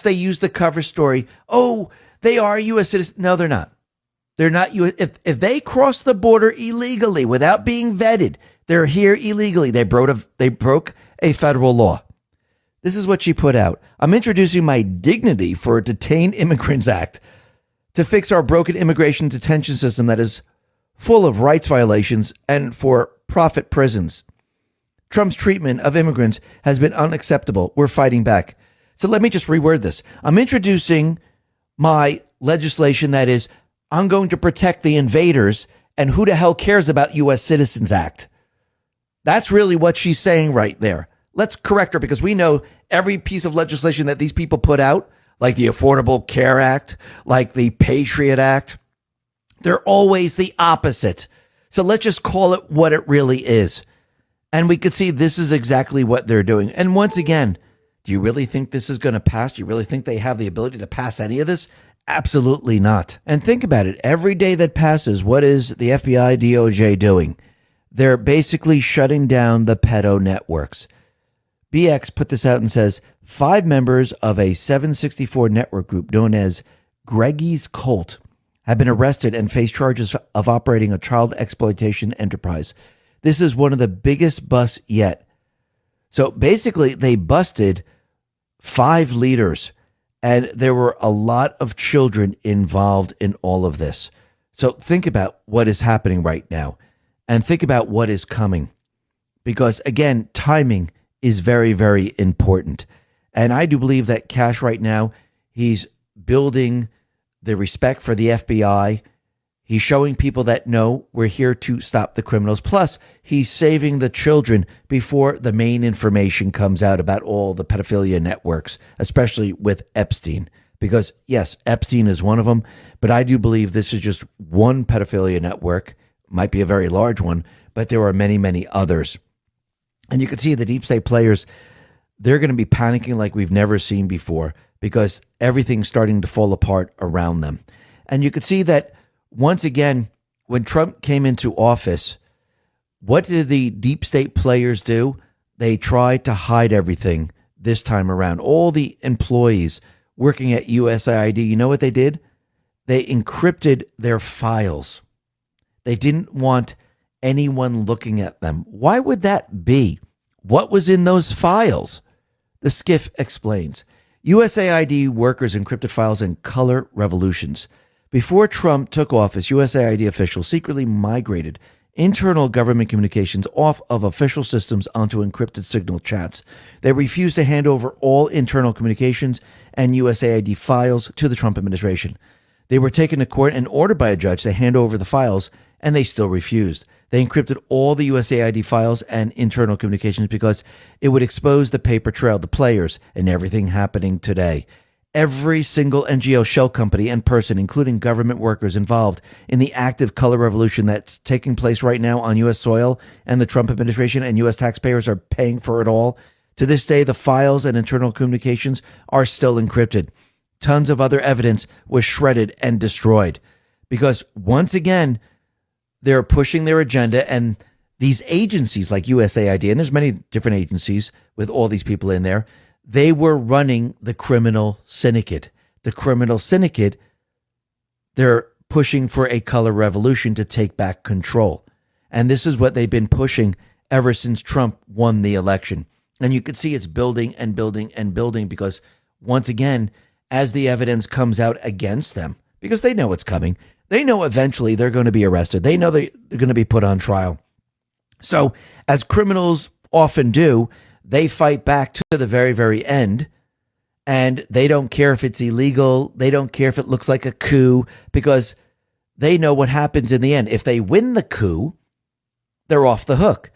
they use the cover story. Oh, they are U.S. citizens. No, they're not. They're not U.S. If they cross the border illegally without being vetted, they're here illegally. They broke a federal law. This is what she put out. I'm introducing my Dignity for Detained Immigrants Act to fix our broken immigration detention system that is full of rights violations and for profit prisons. Trump's treatment of immigrants has been unacceptable. We're fighting back. So let me just reword this. I'm introducing my legislation that is, I'm going to protect the invaders, and who the hell cares about U.S. Citizens Act? That's really what she's saying right there. Let's correct her, because we know every piece of legislation that these people put out, like the Affordable Care Act, like the Patriot Act, they're always the opposite. So let's just call it what it really is. And we could see this is exactly what they're doing. And once again, do you really think this is going to pass? Do you really think they have the ability to pass any of this? Absolutely not. And think about it. Every day that passes, what is the FBI, DOJ doing? They're basically shutting down the pedo networks. BX put this out and says, 5 members of a 764 network group known as Greggy's Cult have been arrested and face charges of operating a child exploitation enterprise. This is one of the biggest busts yet. So basically, they busted 5 leaders, and there were a lot of children involved in all of this. So think about what is happening right now, and think about what is coming. Because again, timing is very, very important. And I do believe that Kash right now, he's building the respect for the FBI. He's showing people that, no, we're here to stop the criminals. Plus, he's saving the children before the main information comes out about all the pedophilia networks, especially with Epstein. Because, yes, Epstein is one of them, but I do believe this is just one pedophilia network. Might be a very large one, but there are many, many others. And you can see the deep state players, they're going to be panicking like we've never seen before, because everything's starting to fall apart around them. And you could see that once again, when Trump came into office, what did the deep state players do? They tried to hide everything this time around. All the employees working at USAID, you know what they did? They encrypted their files. They didn't want anyone looking at them. Why would that be? What was in those files? The skiff explains. USAID workers encrypted files in color revolutions. Before Trump took office, USAID officials secretly migrated internal government communications off of official systems onto encrypted signal chats. They refused to hand over all internal communications and USAID files to the Trump administration. They were taken to court and ordered by a judge to hand over the files, and they still refused. They encrypted all the USAID files and internal communications because it would expose the paper trail, the players, and everything happening today. Every single NGO, shell company, and person, including government workers involved in the active color revolution that's taking place right now on U.S. soil, and the Trump administration and U.S. taxpayers are paying for it all. To this day, the files and internal communications are still encrypted. Tons of other evidence was shredded and destroyed because, once again, they're pushing their agenda, and these agencies like USAID, and there's many different agencies with all these people in there, they were running the criminal syndicate. The criminal syndicate, they're pushing for a color revolution to take back control. And this is what they've been pushing ever since Trump won the election. And you can see it's building and building and building because, once again, as the evidence comes out against them, because they know it's coming, they know eventually they're going to be arrested. They know they're going to be put on trial. So, as criminals often do, they fight back to the very, very end, and they don't care if it's illegal. They don't care if it looks like a coup, because they know what happens in the end. If they win the coup, they're off the hook.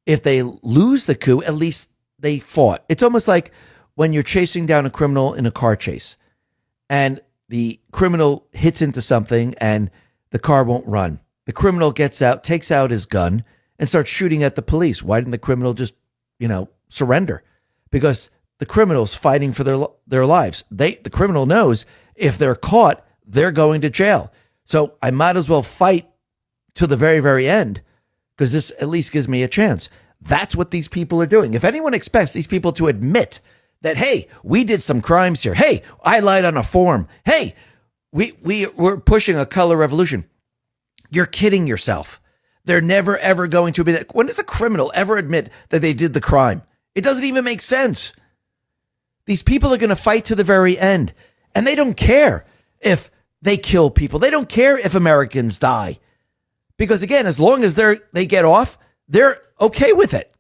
If they lose the coup, at least they fought. It's almost like when you're chasing down a criminal in a car chase, and the criminal hits into something and the car won't run. The criminal gets out, takes out his gun, and starts shooting at the police. Why didn't the criminal just, surrender? Because the criminal's fighting for their lives. The criminal knows if they're caught, they're going to jail. So I might as well fight to the very, very end, because this at least gives me a chance. That's what these people are doing. If anyone expects these people to admit that, hey, we did some crimes here. Hey, I lied on a form. Hey, we're pushing a color revolution. You're kidding yourself. They're never, ever going to admit. When does a criminal ever admit that they did the crime? It doesn't even make sense. These people are going to fight to the very end, and they don't care if they kill people. They don't care if Americans die. Because again, as long as they get off, they're okay with it.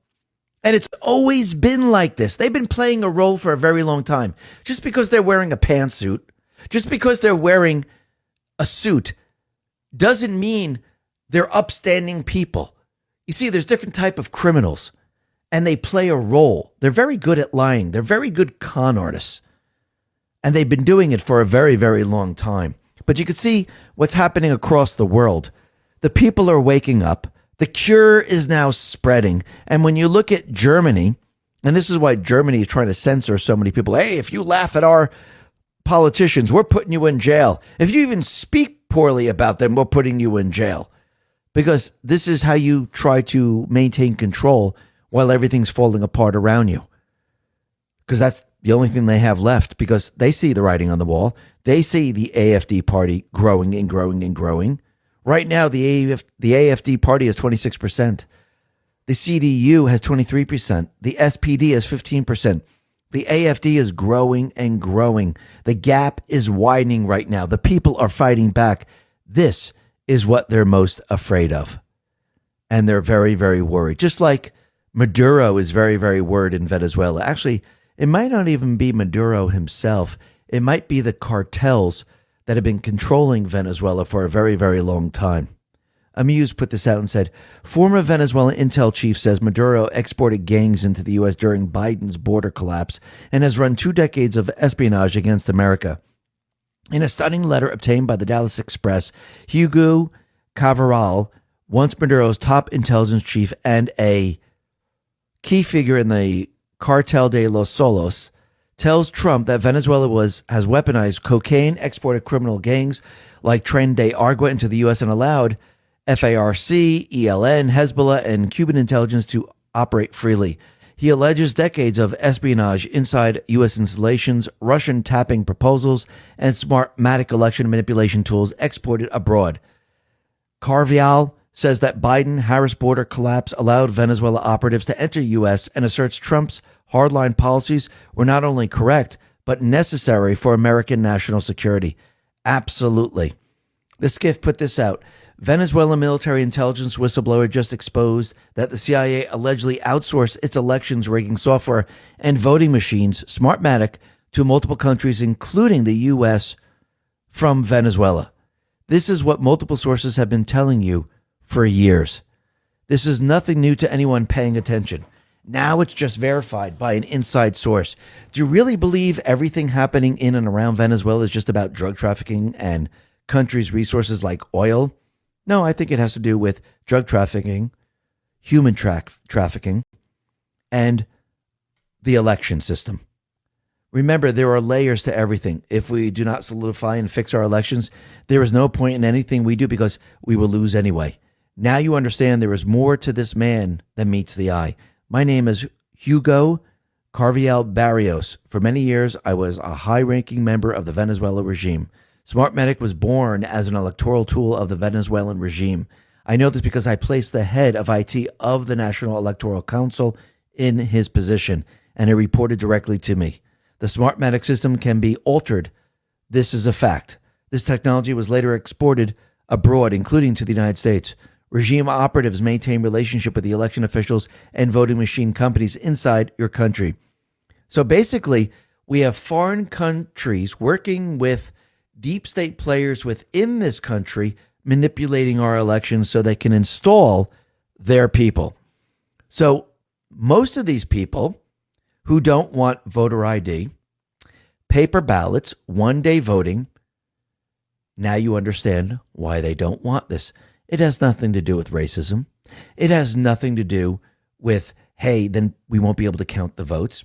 And it's always been like this. They've been playing a role for a very long time. Just because they're wearing a pantsuit, just because they're wearing a suit, doesn't mean they're upstanding people. You see, there's different type of criminals, and they play a role. They're very good at lying. They're very good con artists. And they've been doing it for a very, very long time. But you can see what's happening across the world. The people are waking up. The cure is now spreading. And when you look at Germany, and this is why Germany is trying to censor so many people. Hey, if you laugh at our politicians, we're putting you in jail. If you even speak poorly about them, we're putting you in jail. Because this is how you try to maintain control while everything's falling apart around you. Because that's the only thing they have left, because they see the writing on the wall. They see the AfD party growing and growing and growing. Right now, the AfD party is 26%. The CDU has 23%. The SPD has 15%. The AfD is growing and growing. The gap is widening right now. The people are fighting back. This is what they're most afraid of. And they're very, very worried. Just like Maduro is very, very worried in Venezuela. Actually, it might not even be Maduro himself. It might be the cartels that have been controlling Venezuela for a very, very long time. Amuse put this out and said, former Venezuelan intel chief says Maduro exported gangs into the U.S. during Biden's border collapse and has run 2 decades of espionage against America. In a stunning letter obtained by the Dallas Express, Hugo Cavaral, once Maduro's top intelligence chief and a key figure in the Cartel de los Solos, tells Trump that Venezuela has weaponized cocaine, exported criminal gangs like Tren de Aragua into the U.S. and allowed FARC, ELN, Hezbollah, and Cuban intelligence to operate freely. He alleges decades of espionage inside U.S. installations, Russian tapping proposals, and Smartmatic election manipulation tools exported abroad. Carvial says that Biden-Harris border collapse allowed Venezuela operatives to enter U.S. and asserts Trump's hardline policies were not only correct, but necessary for American national security. Absolutely. The Skiff put this out. Venezuelan military intelligence whistleblower just exposed that the CIA allegedly outsourced its elections rigging software and voting machines, Smartmatic, to multiple countries, including the U.S., from Venezuela. This is what multiple sources have been telling you for years. This is nothing new to anyone paying attention. Now it's just verified by an inside source. Do you really believe everything happening in and around Venezuela is just about drug trafficking and countries' resources like oil? No, I think it has to do with drug trafficking, human trafficking, and the election system. Remember, there are layers to everything. If we do not solidify and fix our elections, there is no point in anything we do because we will lose anyway. Now you understand there is more to this man than meets the eye. My name is Hugo Carvial Barrios. For many years, I was a high-ranking member of the Venezuela regime. Smartmatic was born as an electoral tool of the Venezuelan regime. I know this because I placed the head of IT of the National Electoral Council in his position, and it reported directly to me. The Smartmatic system can be altered. This is a fact. This technology was later exported abroad, including to the United States. Regime operatives maintain relationship with the election officials and voting machine companies inside your country. So basically, we have foreign countries working with deep state players within this country manipulating our elections so they can install their people. So most of these people who don't want voter ID, paper ballots, one-day voting, now you understand why they don't want this. It has nothing to do with racism. It has nothing to do with, hey, then we won't be able to count the votes.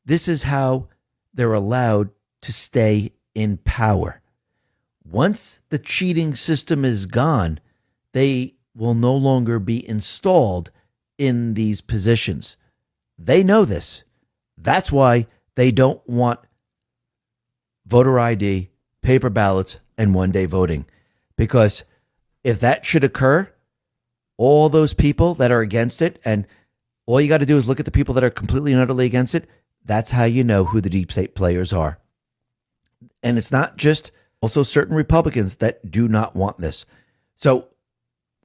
This is how they're allowed to stay in power. Once the cheating system is gone, they will no longer be installed in these positions. They know this. That's why They don't want voter ID, paper ballots, and one-day voting. Because if that should occur, all those people that are against it, and all you got to do is look at the people that are completely and utterly against it, that's how you know who the deep state players are. And it's not just also certain Republicans that do not want this. So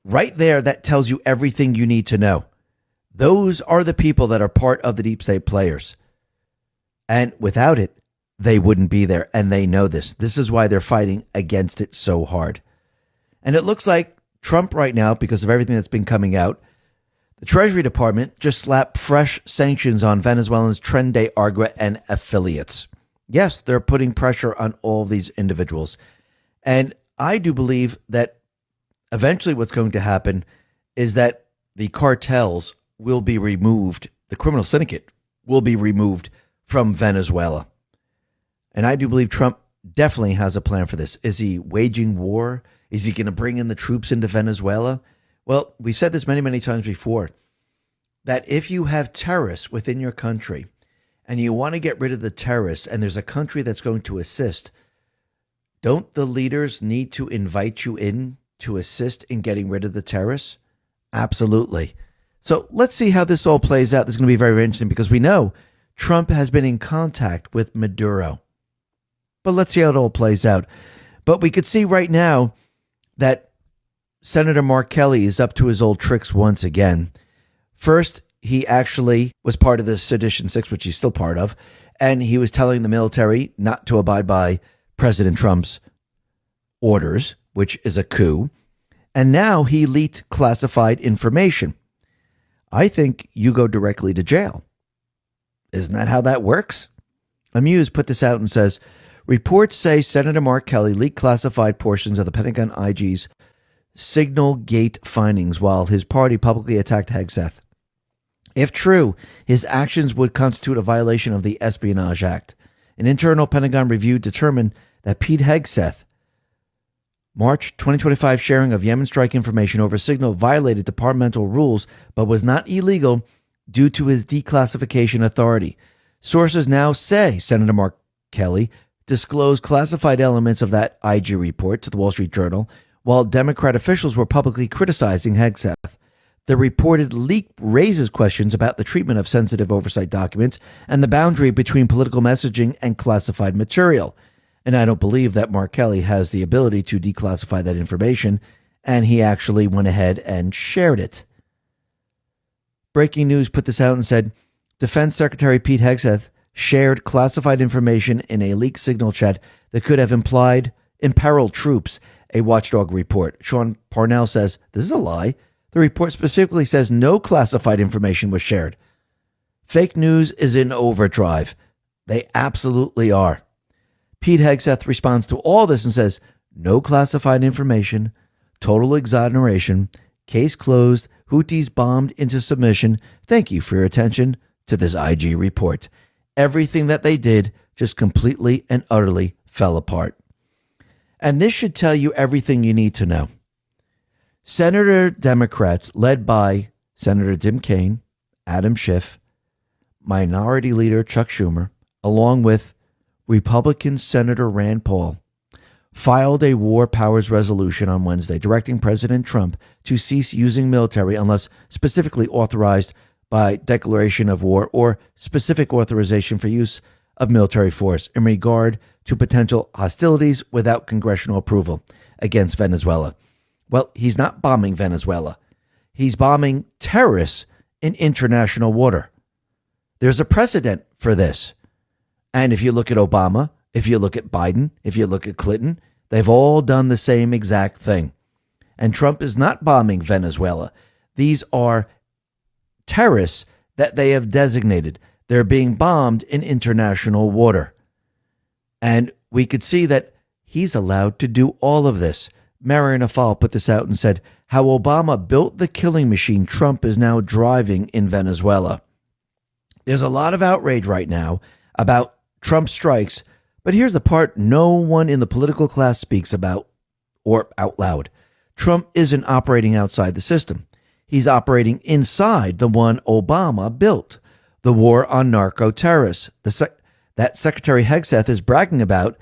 right there, that tells you everything you need to know. Those are the people that are part of the deep state players. And without it, they wouldn't be there. And they know this. This is why they're fighting against it so hard. And it looks like Trump right now, because of everything that's been coming out, the Treasury Department just slapped fresh sanctions on Venezuelans Tren de Argua and affiliates. Yes, they're putting pressure on all of these individuals. And I do believe that eventually what's going to happen is that the cartels will be removed. The criminal syndicate will be removed from Venezuela. And I do believe Trump definitely has a plan for this. Is he waging war? Is he going to bring in the troops into Venezuela? Well, we've said this many, many times before, that if you have terrorists within your country and you want to get rid of the terrorists and there's a country that's going to assist, don't the leaders need to invite you in to assist in getting rid of the terrorists? Absolutely. So let's see how this all plays out. This is going to be very, very interesting because we know Trump has been in contact with Maduro. But let's see how it all plays out. But we could see right now that Senator Mark Kelly is up to his old tricks once again. First, he actually was part of the Sedition Six, which he's still part of, and he was telling the military not to abide by President Trump's orders, which is a coup. And now he leaked classified information. I think you go directly to jail. Isn't that how that works? Amused put this out and says, reports say Senator Mark Kelly leaked classified portions of the Pentagon IG's Signal Gate findings while his party publicly attacked Hegseth. If true, his actions would constitute a violation of the Espionage Act. An internal Pentagon review determined that Pete Hegseth, March 2025 sharing of Yemen strike information over Signal violated departmental rules but was not illegal due to his declassification authority. Sources now say Senator Mark Kelly disclosed classified elements of that IG report to the Wall Street Journal, while Democrat officials were publicly criticizing Hegseth. The reported leak raises questions about the treatment of sensitive oversight documents and the boundary between political messaging and classified material. And I don't believe that Mark Kelly has the ability to declassify that information, and he actually went ahead and shared it. Breaking News put this out and said, Defense Secretary Pete Hegseth shared classified information in a leaked Signal chat that could have imperiled troops, a watchdog report. Sean Parnell says, this is a lie. The report specifically says no classified information was shared. Fake news is in overdrive. They absolutely are. Pete Hegseth responds to all this and says, no classified information, total exoneration, case closed, Houthis bombed into submission. Thank you for your attention to this IG report. Everything that they did just completely and utterly fell apart. And this should tell you everything you need to know. Senator Democrats led by Senator Tim Kaine, Adam Schiff, Minority Leader Chuck Schumer, along with Republican Senator Rand Paul, filed a war powers resolution on Wednesday directing President Trump to cease using military unless specifically authorized by declaration of war or specific authorization for use of military force in regard to potential hostilities without congressional approval against Venezuela. Well, he's not bombing Venezuela. He's bombing terrorists in international water. There's a precedent for this. And if you look at Obama, if you look at Biden, if you look at Clinton, they've all done the same exact thing. And Trump is not bombing Venezuela. These are terrorists that they have designated. They're being bombed in international water. And we could see that he's allowed to do all of this. Marian Afal put this out and said how Obama built the killing machine Trump is now driving in Venezuela. There's a lot of outrage right now about Trump strikes, but here's the part no one in the political class speaks about or out loud. Trump isn't operating outside the system. He's operating inside the one Obama built, the war on narco-terrorists. that Secretary Hegseth is bragging about